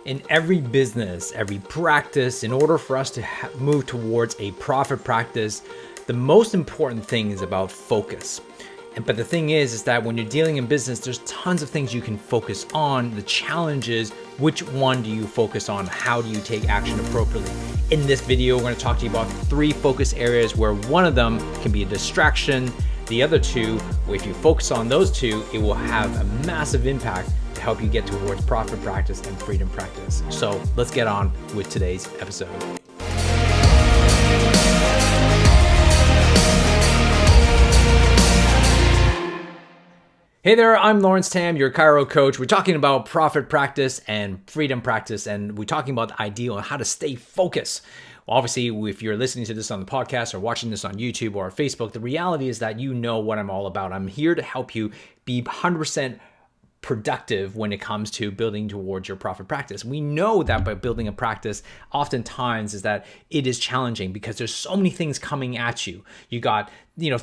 In every business, every practice, in order for us to move towards a profit practice, the most important thing is about focus. But the thing is that when you're dealing in business, there's tons of things you can focus on. The challenge is, which one do you focus on? How do you take action appropriately? In this video, we're going to talk to you about 3 focus areas where one of them can be a distraction. The other 2, if you focus on those 2, it will have a massive impact to help you get towards profit practice and freedom practice. So let's get on with today's episode. Hey there, I'm Laurence Tham, your Chiro coach. We're talking about profit practice and freedom practice, and we're talking about the ideal on how to stay focused. Well, obviously, if you're listening to this on the podcast or watching this on YouTube or Facebook, the reality is that you know what I'm all about. I'm here to help you be 100% productive when it comes to building towards your profit practice. We know that by building a practice, oftentimes is that it is challenging because there's so many things coming at you. You got, certain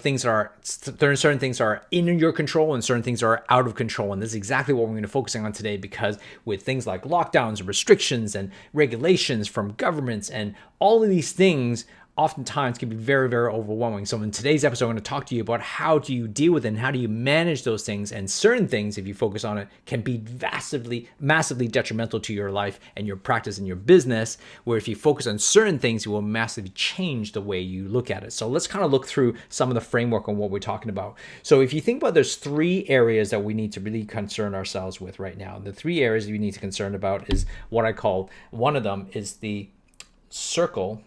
things are in your control and certain things are out of control. And this is exactly what we're going to focus on today, because with things like lockdowns, restrictions, and regulations from governments and all of these things, oftentimes can be very, very overwhelming. So in today's episode, I'm going to talk to you about how do you deal with it and how do you manage those things. And certain things, if you focus on it, can be massively detrimental to your life and your practice and your business, where if you focus on certain things, it will massively change the way you look at it. So let's kind of look through some of the framework on what we're talking about. So if you think about, there's 3 areas that we need to really concern ourselves with right now. The 3 areas you need to concern about is what I call, one of them is the circle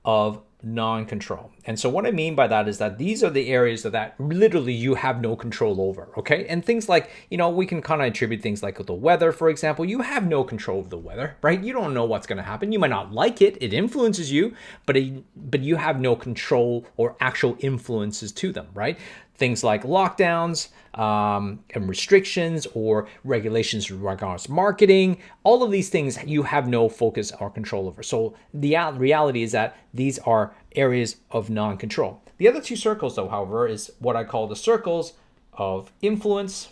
of non-control. And so what I mean by that is that these are the areas that literally you have no control over, okay? And things like, we can kind of attribute things like the weather, for example. You have no control of the weather, right? You don't know what's going to happen. You might not like it. It influences you, but you have no control or actual influences to them, right? Things like lockdowns and restrictions or regulations regards marketing, all of these things you have no focus or control over. So the reality is that these are areas of non-control. The other 2 circles, though, however, is what I call the circles of influence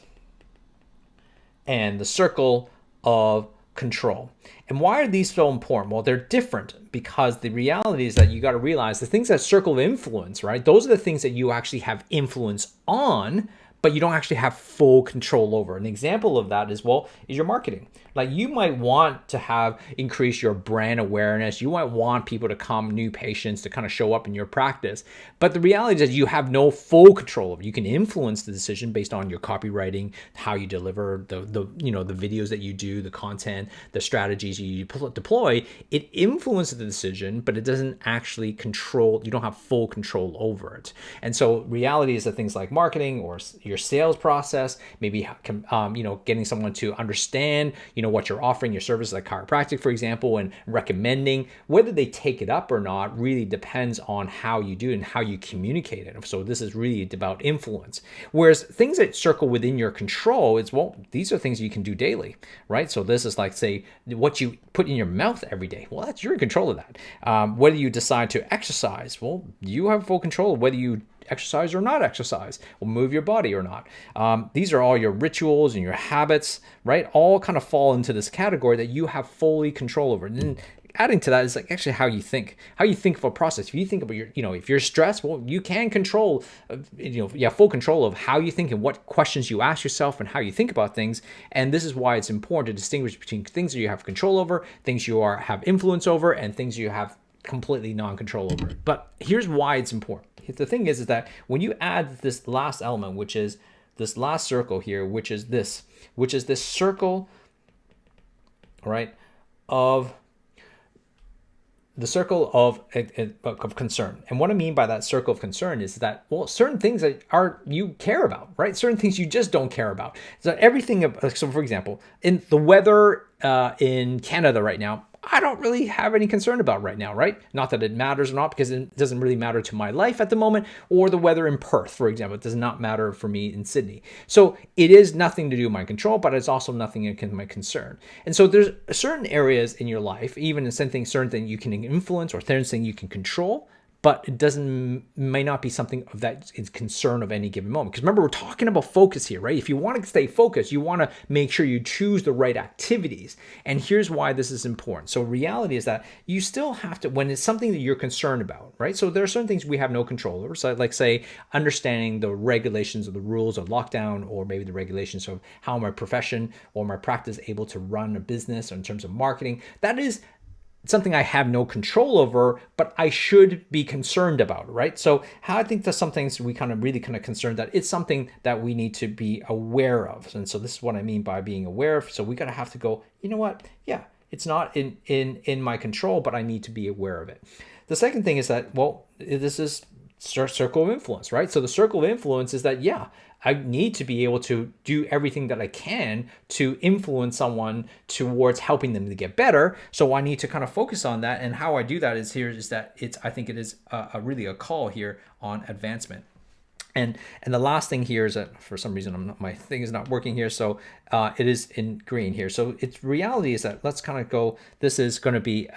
and the circle of control. And why are these so important? Well, they're different because the reality is that you got to realize the things that circle of influence, right? Those are the things that you actually have influence on, but you don't actually have full control over. An example of that is your marketing. Like, you might want to increase your brand awareness. You might want people to come, new patients to kind of show up in your practice. But the reality is that you have no full control of it. You can influence the decision based on your copywriting, how you deliver the videos that you do, the content, the strategies you deploy. It influences the decision, but it doesn't actually control. You don't have full control over it. And so reality is that things like marketing or your sales process, maybe getting someone to understand what you're offering, your services like chiropractic, for example, and recommending, whether they take it up or not really depends on how you do it and how you communicate it. So this is really about influence. Whereas things that circle within your control is, these are things you can do daily, right? So this is like, say, what you put in your mouth every day. Well, you're in control of that. Whether you decide to exercise, you have full control of whether you exercise or not exercise, or move your body or not. These are all your rituals and your habits, right? All kind of fall into this category that you have fully control over. And then adding to that is like actually how you think of a process. If you think about if you're stressed, you can control, you have full control of how you think and what questions you ask yourself and how you think about things. And this is why it's important to distinguish between things that you have control over, things you have influence over, and things you have completely non-control over. But here's why it's important. The thing is that when you add this last element, which is this last circle here, which is this circle, right, of the circle of concern. And what I mean by that circle of concern is that, certain things that you care about, right? Certain things you just don't care about. So everything, so for example, in the weather in Canada right now, I don't really have any concern about right now, right? Not that it matters or not, because it doesn't really matter to my life at the moment, or the weather in Perth, for example. It does not matter for me in Sydney. So it is nothing to do with my control, but it's also nothing in my concern. And so there's certain areas in your life, even in certain things you can influence or certain things you can control, but it may not be something of that is concern of any given moment. Because remember, we're talking about focus here, right? If you want to stay focused, you want to make sure you choose the right activities. And here's why this is important. So reality is that you still have to, when it's something that you're concerned about, right? So there are certain things we have no control over. So like say, understanding the regulations or the rules of lockdown, or maybe the regulations of how my profession or my practice able to run a business, or in terms of marketing, that is something I have no control over, but I should be concerned about, right? So how I think there's some things we really concerned that it's something that we need to be aware of. And so this is what I mean by being aware of. So we gotta have to go, you know what? Yeah, it's not in my control, but I need to be aware of it. The second thing is that, well, this is circle of influence, right? So the circle of influence is that, yeah, I need to be able to do everything that I can to influence someone towards helping them to get better. So I need to kind of focus on that. And how I do that is that I think it is really a call here on advancement. And the last thing here is that for some reason my thing is not working here, so it is in green here. So its reality is that let's kind of go. This is going to be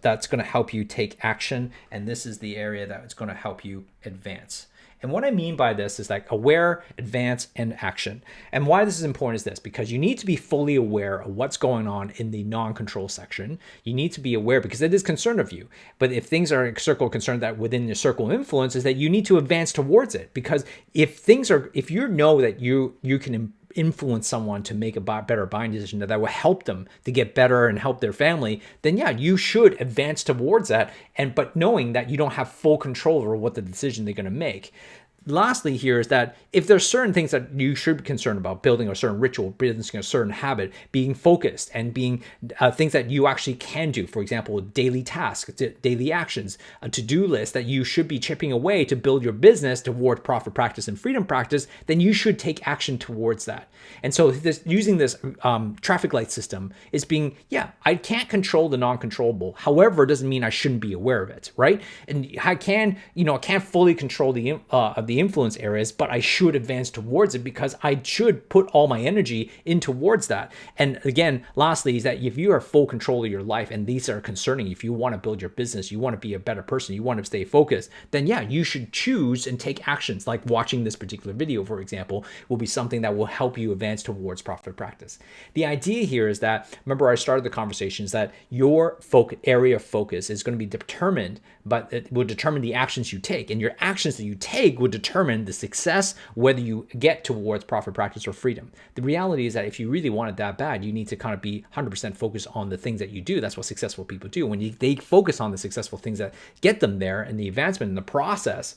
that's going to help you take action, and this is the area that it's going to help you advance. And what I mean by this is like aware, advance, and action. And why this is important is this, because you need to be fully aware of what's going on in the non-control section. You need to be aware because it is concerned of you. But if things are a circle of concern that within your circle of influence is that you need to advance towards it. Because if you know that you can influence someone to make a better buying decision that will help them to get better and help their family, then yeah, you should advance towards that. But knowing that you don't have full control over what the decision they're going to make. Lastly here is that if there's certain things that you should be concerned about, building a certain ritual, building a certain habit, being focused, and being things that you actually can do, for example, daily tasks, daily actions, a to-do list that you should be chipping away to build your business toward profit practice and freedom practice, then you should take action towards that. And so using this traffic light system is being, yeah, I can't control the non-controllable. However, it doesn't mean I shouldn't be aware of it, right? And I can't fully control the influence areas, but I should advance towards it because I should put all my energy in towards that. And again, lastly, is that if you are full control of your life and these are concerning, if you want to build your business, you want to be a better person, you want to stay focused, then yeah, you should choose and take actions. Like watching this particular video, for example, will be something that will help you advance towards profit practice. The idea here is that, remember I started the conversation, is that your area of focus is going to be determined, but it will determine the actions you take, and your actions that you take would determine the success, whether you get towards profit practice or freedom. The reality is that if you really want it that bad, you need to kind of be 100% focused on the things that you do. That's what successful people do. When they focus on the successful things that get them there and the advancement in the process,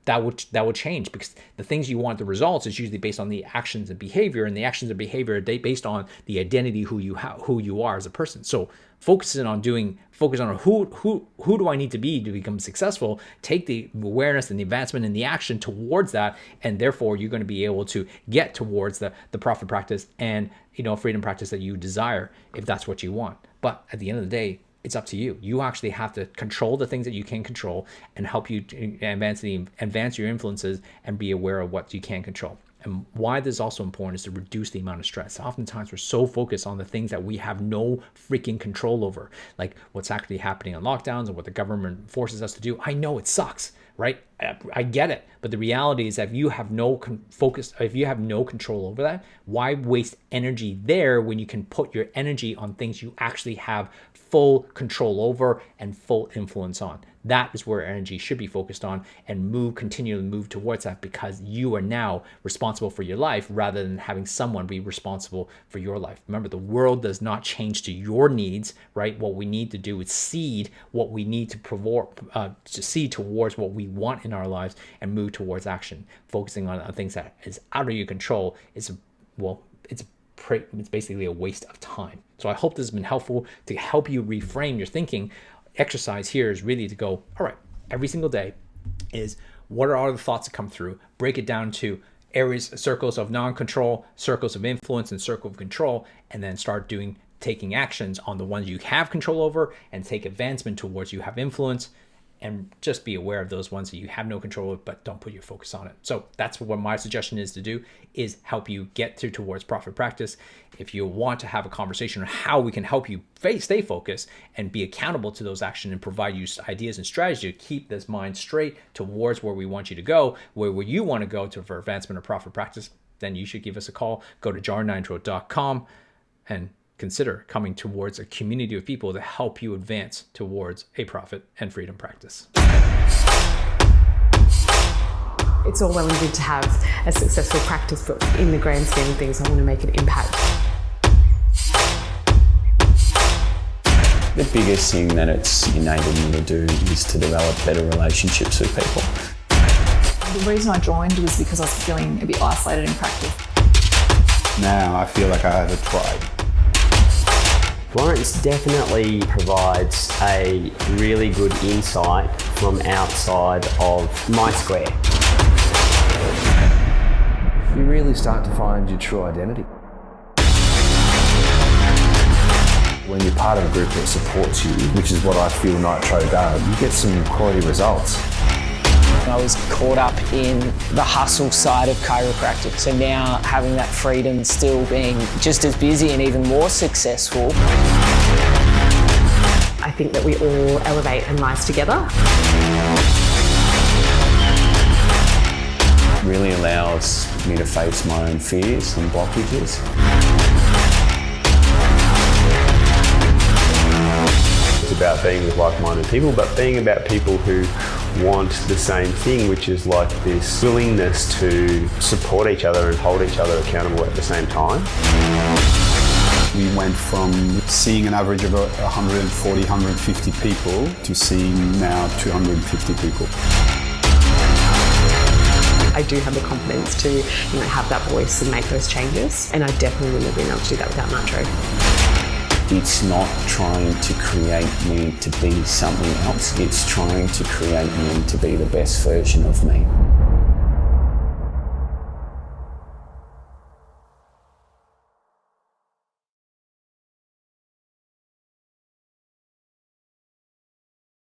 that will change, because the things you want, the results, is usually based on the actions and behavior, and the actions and behavior are based on the identity who you are as a person. So focus on who do I need to be to become successful, take the awareness and the advancement and the action towards that, and therefore you're going to be able to get towards the profit practice and freedom practice that you desire, if that's what you want. But at the end of the day, it's up to you. You actually have to control the things that you can control and help you to advance your influences and be aware of what you can control. And why this is also important is to reduce the amount of stress. Oftentimes we're so focused on the things that we have no freaking control over, like what's actually happening on lockdowns and what the government forces us to do. I know it sucks, right? I get it. But the reality is that if you have no if you have no control over that, why waste energy there when you can put your energy on things you actually have full control over and full influence on? That is where energy should be focused on, and continue to move towards that, because you are now responsible for your life rather than having someone be responsible for your life. Remember, the world does not change to your needs, right? What we need to do is seed what we need to seed towards what we want in our lives and move towards action. Focusing on things that is out of your control it's basically a waste of time. So I hope this has been helpful to help you reframe your thinking. Exercise here is really to go, all right, every single day is what are all the thoughts that come through, break it down to areas, circles of non-control, circles of influence, and circle of control, and then start taking actions on the ones you have control over and take advancement towards you have influence. and just be aware of those ones that you have no control of, but don't put your focus on it. So that's what my suggestion is to do, is help you get towards profit practice. If you want to have a conversation on how we can help you stay focused and be accountable to those actions and provide you ideas and strategy to keep this mind straight towards where we want you to go, where you want to go for advancement of profit practice, then you should give us a call. Go to jarnitro.com and consider coming towards a community of people to help you advance towards a profit and freedom practice. It's all well and good to have a successful practice, but in the grand scheme of things, I want to make an impact. The biggest thing that it's enabled me to do is to develop better relationships with people. The reason I joined was because I was feeling a bit isolated in practice. Now I feel like I have a tribe. Laurence definitely provides a really good insight from outside of my square. You really start to find your true identity. When you're part of a group that supports you, which is what I feel Nitro does, you get some quality results. I was caught up in the hustle side of chiropractic, so now having that freedom, still being just as busy and even more successful. I think that we all elevate and rise together. It really allows me to face my own fears and blockages. It's about being with like-minded people, but being about people who want the same thing, which is like this willingness to support each other and hold each other accountable at the same time. We went from seeing an average of 140, 150 people to seeing now 250 people. I do have the confidence to, have that voice and make those changes, and I definitely wouldn't have been able to do that without Nitro. It's not trying to create me to be something else, it's trying to create me to be the best version of me.